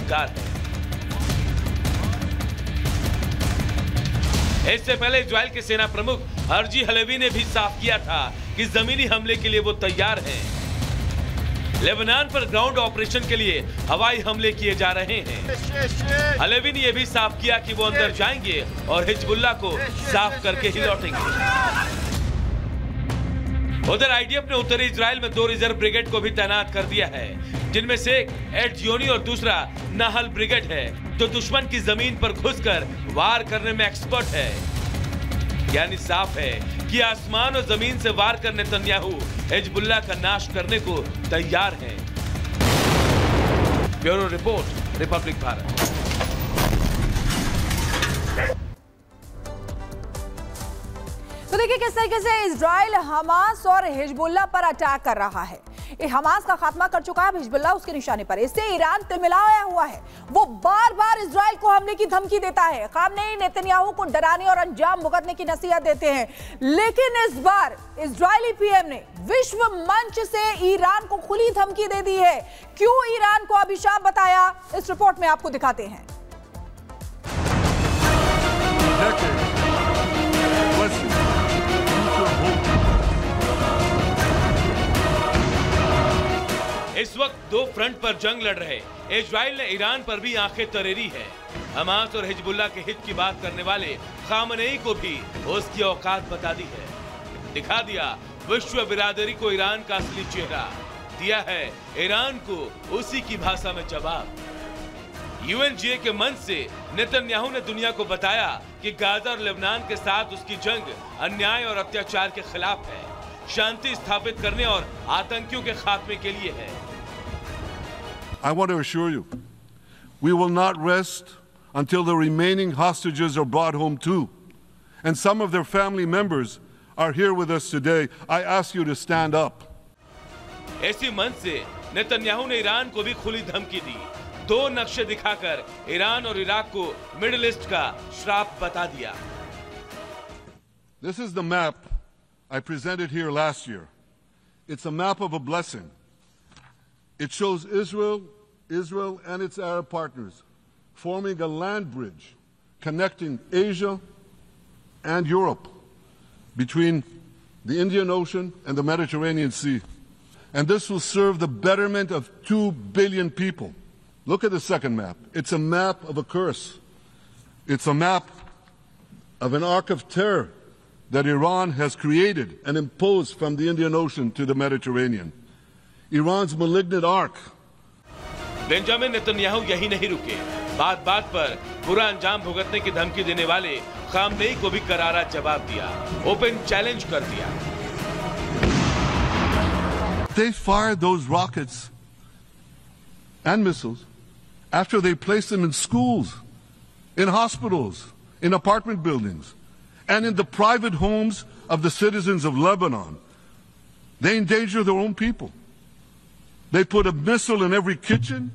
मददगार है। इससे पहले इजराइल के सेना प्रमुख हर्जी हलेवी ने भी साफ किया था कि जमीनी हमले के लिए वो तैयार हैं। लेबनान पर ग्राउंड ऑपरेशन के लिए हवाई हमले किए जा रहे हैं। हलेवी ने यह भी साफ किया कि वो अंदर जाएंगे और हिजबुल्लाह को साफ करके ही लौटेंगे। उधर आईडीएफ ने उत्तरी इजराइल में 2 रिजर्व ब्रिगेड को भी तैनात कर दिया है, जिनमें से एक एटजियोनी और दूसरा नाहल ब्रिगेड है, जो दुश्मन की जमीन पर घुसकर वार करने में एक्सपर्ट है। यानी साफ है कि आसमान और जमीन से वार कर नेतन्याहू हिजबुल्लाह का नाश करने को तैयार हैं। Bureau report, Republic Bharat. तो देखिए किस तरीके से इजराइल हमास और हिजबुल्लाह पर अटैक कर रहा है। हमास का खात्मा कर चुका है, हिजबुल्लाह उसके निशाने पर। इससे ईरान तिलमिलाया हुआ है। वो बार बार इजराइल को हमले की धमकी देता है। खामनेई नेतन्याहू को डराने और अंजाम भुगतने की नसीहत देते हैं, लेकिन इस बार इजरायली पीएम ने विश्व मंच से ईरान को खुली धमकी दे दी है। क्यों ईरान को अभिशाप बताया, इस रिपोर्ट में आपको दिखाते हैं। इस वक्त 2 फ्रंट पर जंग लड़ रहे इजराइल ने ईरान पर भी आंखें तरेरी है। हमास और हिजबुल्लाह के हित की बात करने वाले खामनेई को भी उसकी औकात बता दी है। दिखा दिया विश्व बिरादरी को ईरान का असली चेहरा, दिया है ईरान को उसी की भाषा में जवाब। यूएनजीए के मंच से नेतन्याहू ने दुनिया को बताया कि गाजा और लेबनान के साथ उसकी जंग अन्याय और अत्याचार के खिलाफ है, शांति स्थापित करने और आतंकियों के खात्मे के लिए है। I want to assure you, we will not rest until the remaining hostages are brought home too. And some of their family members are here with us today. I ask you to stand up. ऐसी मंच से Netanyahu ने Iran को भी खुली धमकी दी। 2 नक्शे दिखाकर ईरान और इराक को मिडिल ईस्ट का श्राप बता दिया। This is the map I presented here last year. It's a map of a blessing. It shows Israel and its Arab partners forming a land bridge connecting Asia and Europe between the Indian Ocean and the Mediterranean Sea. And this will serve the betterment of 2 billion people. Look at the second map. It's a map of a curse. It's a map of an arc of terror that Iran has created and imposed from the Indian Ocean to the Mediterranean. Iran's malignant arc. Benjamin Netanyahu यही नहीं रुके, बात बात पर बुरा अंजाम भुगतने की धमकी देने वाले खामनेई को भी करारा जवाब दिया, ओपन चैलेंज कर दिया। They fired those rockets and missiles after they placed them in schools, in hospitals, in apartment buildings, and in the private homes of the citizens of Lebanon. They endanger their own people. They put a missile in every kitchen,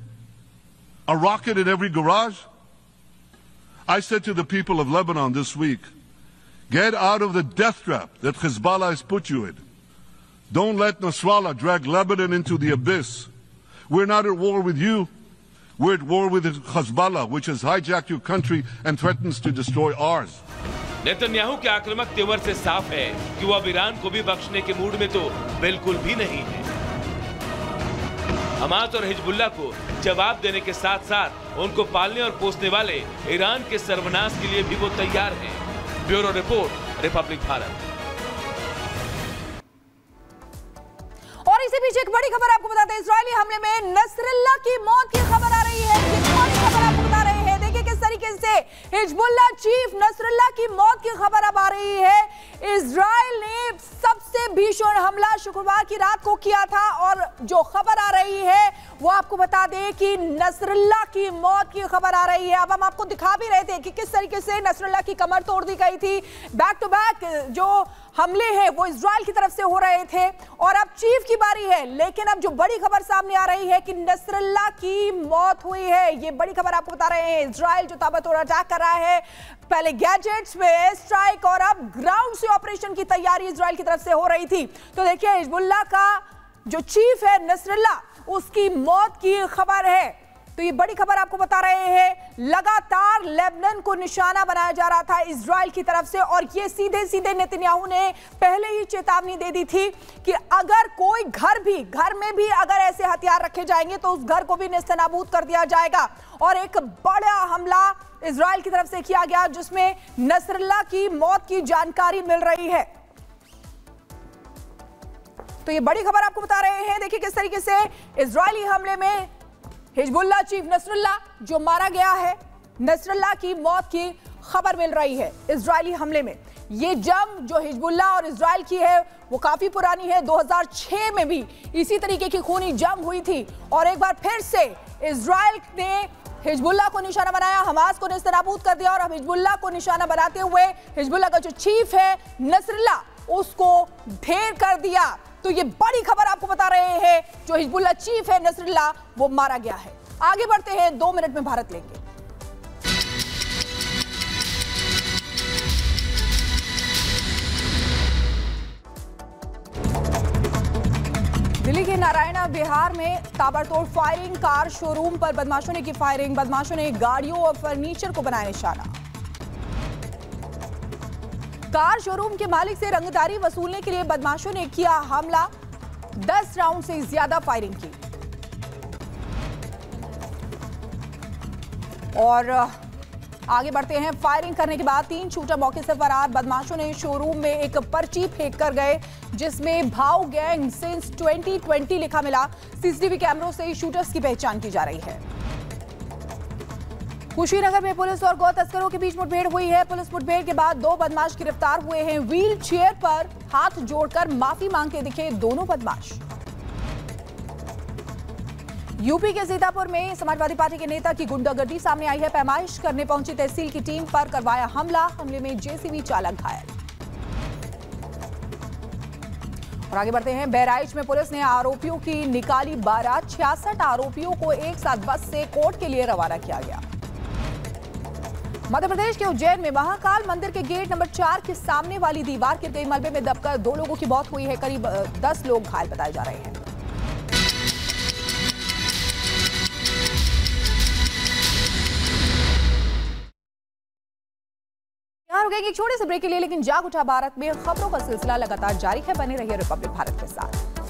a rocket in every garage. I said to the people of Lebanon this week, get out of the death trap that Hezbollah has put you in. Don't let Nasrallah drag Lebanon into the abyss. We're not at war with you. We're at war with Hezbollah, which has hijacked your country and threatens to destroy ours. Netanyahu के आक्रामक तेवर से साफ है कि वो अब Iran को भी बख्शने के मूड में तो बिल्कुल भी नहीं है। हमास और हिजबुल्लाह को जवाब देने के साथ साथ उनको पालने और पोसने वाले ईरान के सर्वनाश के लिए भी वो तैयार हैं। Bureau report, Republic Bharat. और इसी बीच एक बड़ी खबर आपको बताते हैं, इजरायली हमले में नसरल्लाह की मौत की खबर आ रही है। ये बड़ी खबर आपको बता रहे हैं, देखिए किस तरीके से हिजबुल्लाह चीफ नसरल्लाह की मौत की खबर अब आ रही है। इजराइल ने सबसे भीषण हमला शुक्रवार की रात को किया था और जो खबर आ रही है वो आपको बता दें कि नसरल्लाह की मौत की खबर आ रही है। अब हम आपको दिखा भी रहे थे कि किस तरीके से नसरल्लाह की कमर तोड़ दी गई थी। बैक टू बैक जो हमले हैं वो इजराइल की तरफ से हो रहे थे और अब चीफ की बारी है। लेकिन अब जो बड़ी खबर सामने आ रही है कि नसरल्लाह की मौत हुई है, ये बड़ी खबर आपको बता रहे हैं। इजराइल जो ताबड़तोड़ अटैक कर रहा है, पहले गैजेट्स पे स्ट्राइक और अब ग्राउंड से ऑपरेशन की तैयारी इजराइल की तरफ से हो रही थी। तो देखिए हिजबुल्लाह का जो चीफ है नसरल्लाह, उसकी मौत की खबर है। तो ये बड़ी खबर आपको बता रहे हैं, लगातार लेबनान को निशाना बनाया जा रहा था इजराइल की तरफ से, और ये सीधे सीधे नेतन्याहू ने पहले ही चेतावनी दे दी थी कि अगर कोई घर में भी अगर ऐसे हथियार रखे जाएंगे तो उस घर को भी नेस्तनाबूद कर दिया जाएगा। और एक बड़ा हमला इजराइल की तरफ से किया गया जिसमें नसरल्ला की मौत की जानकारी मिल रही है। तो ये बड़ी खबर आपको बता रहे हैं, देखिए किस तरीके से इजरायली हमले में हिजबुल्लाह चीफ नसरल्ला जो मारा गया है, नसरल्ला की मौत की खबर मिल रही है इजरायली हमले में। ये जंग जो हिजबुल्लाह और इजराइल की है वो काफी पुरानी है, 2006 में भी इसी तरीके की खूनी जंग हुई थी और एक बार फिर से इजराइल ने हिजबुल्लाह को निशाना बनाया, हमास को नेस्तनाबूद कर दिया और अब हिजबुल्लाह को निशाना बनाते हुए हिजबुल्लाह का जो चीफ है नसरल्ला उसको ढेर कर दिया। तो ये बड़ी खबर आपको बता रहे हैं, जो हिजबुल्लाह चीफ है नसरल्ला वो मारा गया है। आगे बढ़ते हैं, 2 मिनट में भारत लेंगे। दिल्ली के नारायणा बिहार में ताबड़तोड़ फायरिंग, कार शोरूम पर बदमाशों ने की फायरिंग, बदमाशों ने गाड़ियों और फर्नीचर को बनाया निशाना। कार शोरूम के मालिक से रंगदारी वसूलने के लिए बदमाशों ने किया हमला, 10 राउंड से ज्यादा फायरिंग की। और आगे बढ़ते हैं, फायरिंग करने के बाद 3 शूटर मौके से फरार, बदमाशों ने शोरूम में एक पर्ची फेंक कर गए जिसमें भाव गैंग सिंस 2020 लिखा मिला। सीसीटीवी कैमरों से शूटर्स की पहचान की जा रही है। कुशीनगर में पुलिस और गौ तस्करों के बीच मुठभेड़ हुई है। पुलिस मुठभेड़ के बाद 2 बदमाश गिरफ्तार हुए हैं। व्हील चेयर पर हाथ जोड़कर माफी मांगते दिखे दोनों बदमाश। यूपी के सीतापुर में समाजवादी पार्टी के नेता की गुंडागर्दी सामने आई है। पैमाइश करने पहुंची तहसील की टीम पर करवाया हमला, हमले में जेसीबी चालक घायल। और आगे बढ़ते हैं, बहराइच में पुलिस ने आरोपियों की निकाली बारात, 66 आरोपियों को एक साथ बस से कोर्ट के लिए रवाना किया गया। मध्य प्रदेश के उज्जैन में महाकाल मंदिर के गेट नंबर 4 के सामने वाली दीवार गिर गई, मलबे में दबकर 2 लोगों की मौत हुई है, करीब 10 लोग घायल बताए जा रहे हैं। यहाँ रुकेंगे एक छोटे से ब्रेक के लिए, लेकिन जाग उठा भारत में खबरों का सिलसिला लगातार जारी है। बने रहिए रिपब्लिक भारत के साथ।